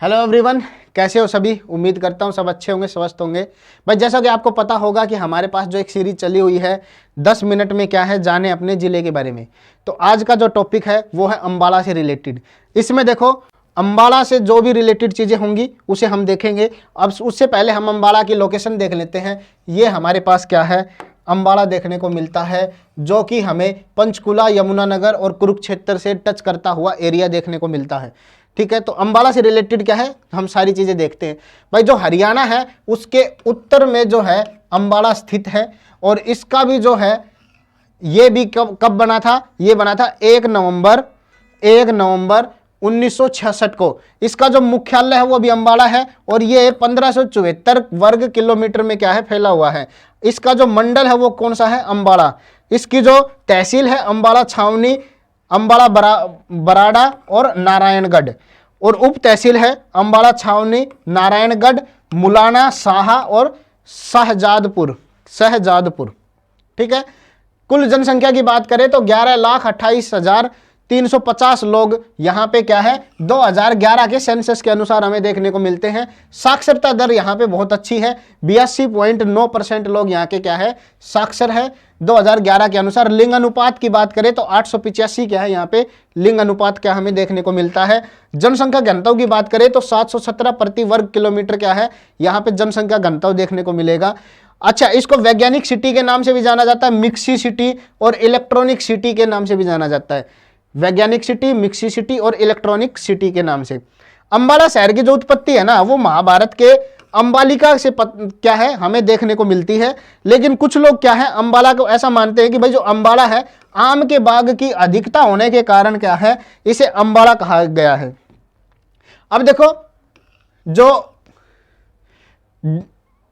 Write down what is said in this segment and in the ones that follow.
Hello everyone, कैसे हो सभी। उम्मीद करता हूँ सब अच्छे होंगे, स्वस्थ होंगे। भाई जैसा कि आपको पता होगा कि हमारे पास जो एक सीरीज चली हुई है 10 मिनट में क्या है जाने अपने ज़िले के बारे में। तो आज का जो टॉपिक है वो है अम्बाला से रिलेटेड। इसमें देखो अम्बाला से जो भी रिलेटेड चीज़ें होंगी उसे हम देखेंगे। अब उससे पहले हम अम्बाला की लोकेशन देख लेते हैं। ये हमारे पास क्या है, अम्बाला देखने को मिलता है, जो कि हमें पंचकुला, यमुनानगर और कुरुक्षेत्र से टच करता हुआ एरिया देखने को मिलता है। ठीक है, तो अम्बाला से रिलेटेड क्या है हम सारी चीज़ें देखते हैं। भाई जो हरियाणा है उसके उत्तर में जो है अम्बाला स्थित है, और इसका भी जो है ये भी कब बना था, ये बना था 1 नवंबर 1966 को। इसका जो मुख्यालय है वो भी अम्बाला है, और ये 1574 वर्ग किलोमीटर में क्या है फैला हुआ है। इसका जो मंडल है वो कौन सा है, अम्बाला। इसकी जो तहसील है अम्बाला छावनी, अम्बाला बराड़ा और नारायणगढ़, और उप तहसील है अम्बाला छावनी, नारायणगढ़, मुलाना, साहा और शहजादपुर। ठीक है। कुल जनसंख्या की बात करें तो 11,28,350 लोग यहाँ पे क्या है 2011 के सेंसस के अनुसार हमें देखने को मिलते हैं। साक्षरता दर यहाँ पे बहुत अच्छी है, 82.9% लोग यहाँ के क्या है साक्षर है 2011 के अनुसार। लिंग अनुपात की बात करें तो 885 क्या है यहाँ पे लिंग अनुपात क्या हमें देखने को मिलता है। जनसंख्या घनत्व की बात करें तो 717 प्रति वर्ग किलोमीटर क्या है यहाँ पे जनसंख्या घनत्व देखने को मिलेगा। अच्छा, इसको वैज्ञानिक सिटी के नाम से भी जाना जाता है, मिक्सी सिटी और इलेक्ट्रॉनिक सिटी के नाम से भी जाना जाता है। वैज्ञानिक सिटी, मिक्सी सिटी और इलेक्ट्रॉनिक सिटी के नाम से। अम्बाला शहर की जो उत्पत्ति है ना वो महाभारत के अम्बालिका से क्या है हमें देखने को मिलती है। लेकिन कुछ लोग क्या है अम्बाला को ऐसा मानते हैं कि भाई जो अम्बाला है आम के बाग की अधिकता होने के कारण क्या है इसे अम्बाला कहा गया है। अब देखो जो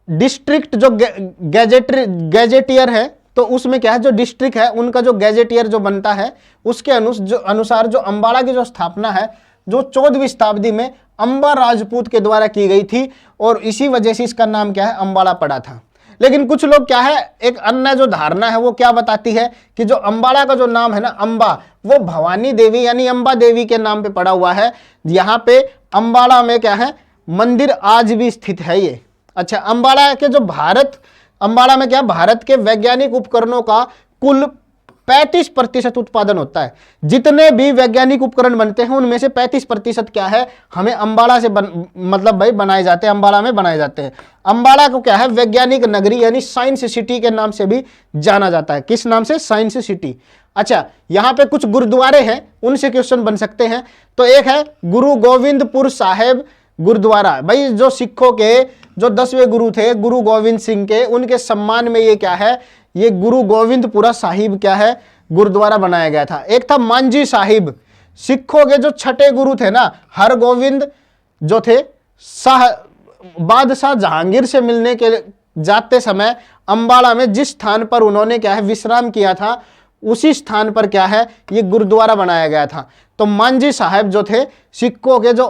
डिस्ट्रिक्ट जो गैजेटियर है तो उसमें क्या है जो डिस्ट्रिक्ट है उनका जो गैजेटियर जो बनता है उसके अनुसार जो अम्बाला की जो स्थापना है जो 14वीं शताब्दी में अंबा राजपूत के द्वारा की गई थी, और इसी वजह से इसका नाम क्या है अम्बाला पड़ा था। लेकिन कुछ लोग क्या है एक अन्य जो धारणा है वो क्या बताती है कि जो अम्बाला का जो नाम है ना अम्बा, वो भवानी देवी यानी अम्बा देवी के नाम पे पड़ा हुआ है। यहाँ पे अम्बाला में क्या है मंदिर आज भी स्थित है ये। अच्छा, अम्बाला में क्या भारत के वैज्ञानिक उपकरणों का कुल 35% उत्पादन होता है। जितने भी वैज्ञानिक उपकरण बनते हैं उनमें से 35% क्या है हमें अम्बाला से मतलब भाई बनाए जाते हैं, अम्बाला में बनाए जाते हैं। अम्बाला को क्या है वैज्ञानिक नगरी यानी साइंस सिटी के नाम से भी जाना जाता है। किस नाम से, साइंस सिटी। अच्छा, यहाँ पे कुछ गुरुद्वारे हैं उनसे क्वेश्चन बन सकते हैं। तो एक है गुरु गोविंदपुर साहेब गुरुद्वारा। भाई जो सिखों के जो 10वें गुरु थे गुरु गोविंद सिंह के, उनके सम्मान में ये क्या है ये गुरु गोविंदपुरा साहिब क्या है गुरुद्वारा बनाया गया था। एक था मांझी साहिब, सिखों के जो 6ठे गुरु थे ना हरगोविंद जो थे बादशाह जहांगीर से मिलने के जाते समय अम्बाला में जिस स्थान पर उन्होंने क्या है विश्राम किया था उसी स्थान पर क्या है ये गुरुद्वारा बनाया गया था। तो मांझी साहब जो थे सिखों के जो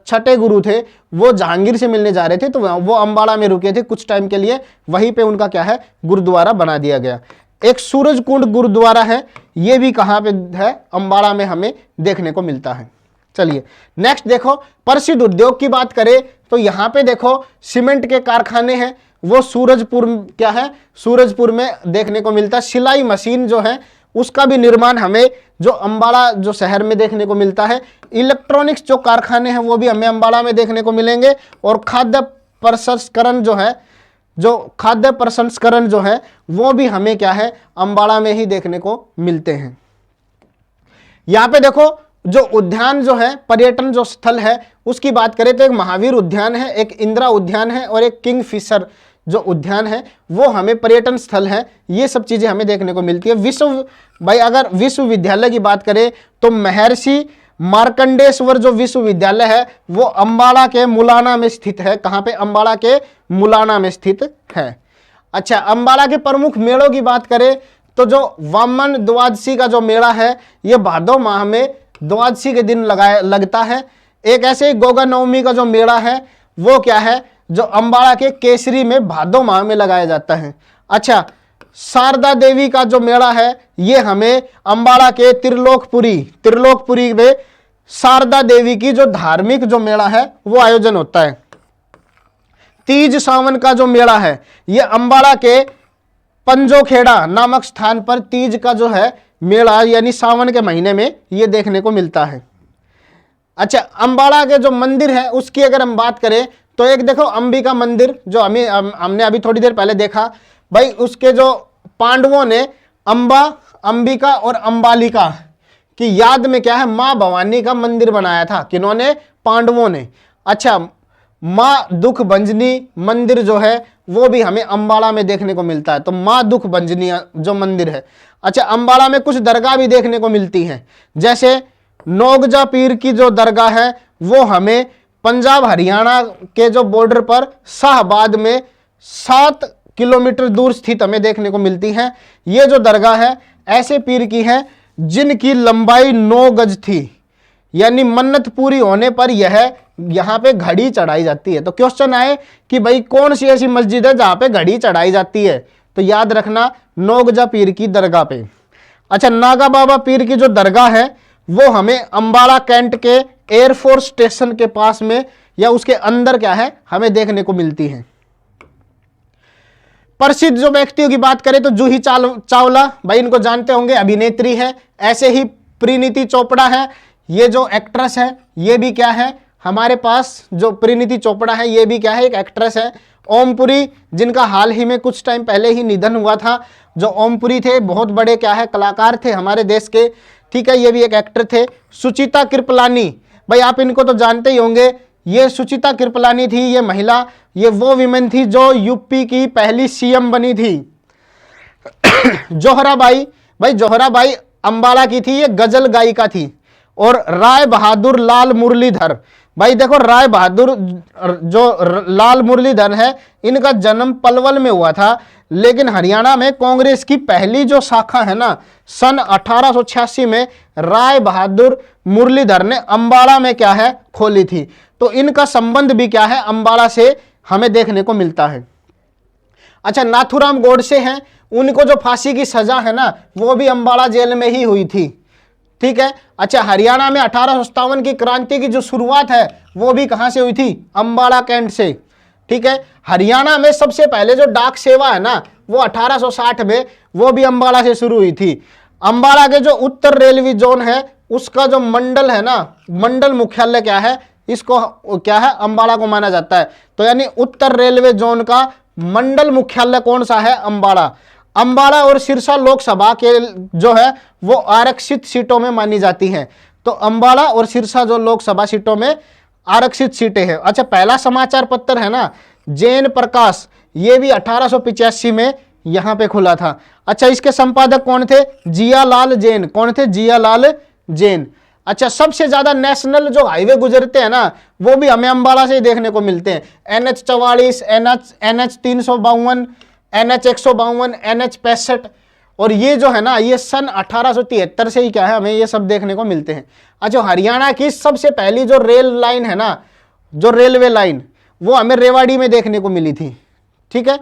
6ठे गुरु थे वो जहांगीर से मिलने जा रहे थे तो वो अम्बाला में रुके थे कुछ टाइम के लिए, वहीं पे उनका क्या है गुरुद्वारा बना दिया गया। एक सूरज कुंड गुरुद्वारा है, ये भी कहाँ पे है अम्बाला में हमें देखने को मिलता है। चलिए नेक्स्ट देखो, प्रसिद्ध उद्योग की बात करें तो यहाँ पे देखो सीमेंट के कारखाने हैं वो सूरजपुर क्या है सूरजपुर में देखने को मिलता है। सिलाई मशीन जो है उसका भी निर्माण हमें जो अम्बाला जो शहर में देखने को मिलता है। इलेक्ट्रॉनिक्स जो कारखाने हैं वो भी हमें अम्बाला में देखने को मिलेंगे, और खाद्य प्रसंस्करण जो है वो भी हमें क्या है अम्बाला में ही देखने को मिलते हैं। यहाँ पे देखो जो उद्यान जो है पर्यटन जो स्थल है उसकी बात करें तो एक महावीर उद्यान है, एक इंदिरा उद्यान है और एक किंगफिशर जो उद्यान है वो हमें पर्यटन स्थल है। ये सब चीजें हमें देखने को मिलती है। अगर विश्वविद्यालय की बात करें तो महर्षि मार्कंडेश्वर जो विश्वविद्यालय है वो अम्बाला के मुलाना में स्थित है। कहाँ पे, अम्बाला के मुलाना में स्थित है। अच्छा, अम्बाला के प्रमुख मेलों की बात करें तो जो वामन द्वादशी का जो मेला है ये भादो माह में द्वादशी के दिन लगता है। एक ऐसे ही गोगा नवमी का जो मेला है वो क्या है जो अम्बाला के केसरी में भादो माह में लगाया जाता है। अच्छा, शारदा देवी का जो मेला है ये हमें अम्बाला के त्रिलोकपुरी में शारदा देवी की जो धार्मिक जो मेला है वो आयोजन होता है। तीज सावन का जो मेला है ये अंबाला के पंजोखेड़ा नामक स्थान पर तीज का जो है मेला यानी सावन के महीने में ये देखने को मिलता है। अच्छा, अंबाला के जो मंदिर है उसकी अगर हम बात करें तो एक देखो अंबिका मंदिर जो हमने अभी थोड़ी देर पहले देखा भाई, उसके जो पांडवों ने अंबा, अंबिका और अंबालिका की याद में क्या है मां भवानी का मंदिर बनाया था। किन्होंने? पांडवों ने। अच्छा, मां दुख भंजनी मंदिर जो है वो भी हमें अंबाला में देखने को मिलता है। तो मां दुख भंजनी जो मंदिर है। अच्छा, अंबाला में कुछ दरगाह भी देखने को मिलती हैं, जैसे नौगजा पीर की जो दरगाह है वो हमें पंजाब हरियाणा के जो बॉर्डर पर शाहबाद में 7 किलोमीटर दूर स्थित हमें देखने को मिलती है। ये जो दरगाह है ऐसे पीर की है जिनकी लंबाई 9 गज थी, यानी मन्नत पूरी होने पर यह यहाँ पे घड़ी चढ़ाई जाती है। तो क्वेश्चन आए कि भाई कौन सी ऐसी मस्जिद है जहां पे घड़ी चढ़ाई जाती है, तो याद रखना नौगजा पीर की दरगाह पे। अच्छा, नागा बाबा पीर की जो दरगाह है वो हमें अंबाला कैंट के एयरफोर्स स्टेशन के पास में या उसके अंदर क्या है हमें देखने को मिलती है। प्रसिद्ध जो व्यक्तियों की बात करें तो जूही चावला, भाई इनको जानते होंगे, अभिनेत्री है। ऐसे ही परिणीति चोपड़ा है, ये जो एक्ट्रेस है ये भी क्या है हमारे पास, जो परिणीति चोपड़ा है ये भी क्या है एक एक्ट्रेस है। ओमपुरी, जिनका हाल ही में कुछ टाइम पहले ही निधन हुआ था, जो ओमपुरी थे बहुत बड़े क्या है कलाकार थे हमारे देश के, ठीक है, ये भी एक एक्टर थे। सुचिता कृपलानी, भाई आप इनको तो जानते ही होंगे, ये सुचिता कृपलानी थी, ये महिला, ये वो विमेन थी जो यूपी की पहली सीएम बनी थी। जोहराबाई, भाई जोहराबाई अंबाला की थी, ये गजल गायिका थी। और राय बहादुर लाल मुरलीधर, भाई देखो राय बहादुर जो लाल मुरलीधर है इनका जन्म पलवल में हुआ था, लेकिन हरियाणा में कांग्रेस की पहली जो शाखा है ना सन 1886 में राय बहादुर मुरलीधर ने अंबाला में क्या है खोली थी। तो इनका संबंध भी क्या है अंबाला से हमें देखने को मिलता है। अच्छा, नाथूराम गोडसे हैं, उनको जो फांसी की सजा है ना वो भी अंबाला जेल में ही हुई थी, ठीक है। अच्छा, हरियाणा में 1857 की क्रांति की जो शुरुआत है वो भी कहां से हुई थी? अंबाला कैंट से, ठीक है। हरियाणा में सबसे पहले जो डाक सेवा है ना वो 1860 में वो भी अंबाला से शुरू हुई थी। अंबाला के जो उत्तर रेलवे जोन है उसका जो मंडल है ना, मंडल मुख्यालय क्या है, इसको क्या है अंबाला को माना जाता है। तो यानी उत्तर रेलवे जोन का मंडल मुख्यालय कौन सा है? अंबाला। अंबाला और सिरसा लोकसभा के जो है वो आरक्षित सीटों में मानी जाती हैं। तो अंबाला और सिरसा जो लोकसभा सीटों में आरक्षित सीटें हैं। अच्छा, पहला समाचार पत्र है ना जैन प्रकाश, ये भी 1885 में यहां पे खुला था। अच्छा, इसके संपादक कौन थे? जियालाल जैन। कौन थे? जियालाल जैन। अच्छा, सबसे ज्यादा नेशनल जो हाईवे गुजरते हैं ना वो भी हमें अंबाला से ही देखने को मिलते हैं। NH 44, NH 352, NH 152, NH 65, और ये जो है ना ये सन 1873 से ही क्या है हमें ये सब देखने को मिलते हैं। अच्छा, हरियाणा की सबसे पहली जो रेल लाइन है ना, जो रेलवे लाइन, वो हमें रेवाड़ी में देखने को मिली थी, ठीक है।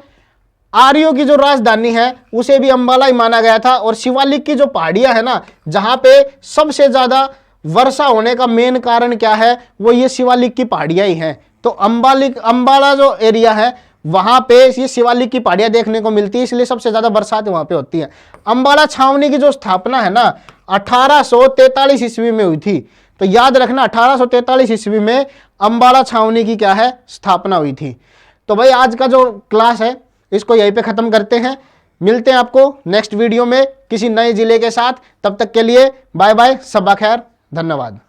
आर्यों की जो राजधानी है उसे भी अंबाला ही माना गया था। और शिवालिक की जो पहाड़ियां है ना जहां पे सबसे ज्यादा वर्षा होने का मेन कारण क्या है, वो ये शिवालिक की पहाड़ियां ही हैं। तो अंबाला जो एरिया है वहां पे ये शिवालिक की पहाड़ियां देखने को मिलती है, इसलिए सबसे ज्यादा बरसात वहां पे होती है। अंबाला छावनी की जो स्थापना है ना 1843 ईस्वी में हुई थी। तो याद रखना 1843 ईस्वी में अंबाला छावनी की क्या है स्थापना हुई थी। तो भाई आज का जो क्लास है इसको यहीं पे खत्म करते हैं। मिलते हैं आपको नेक्स्ट वीडियो में किसी नए जिले के साथ। तब तक के लिए बाय बाय, सबा खैर, धन्यवाद।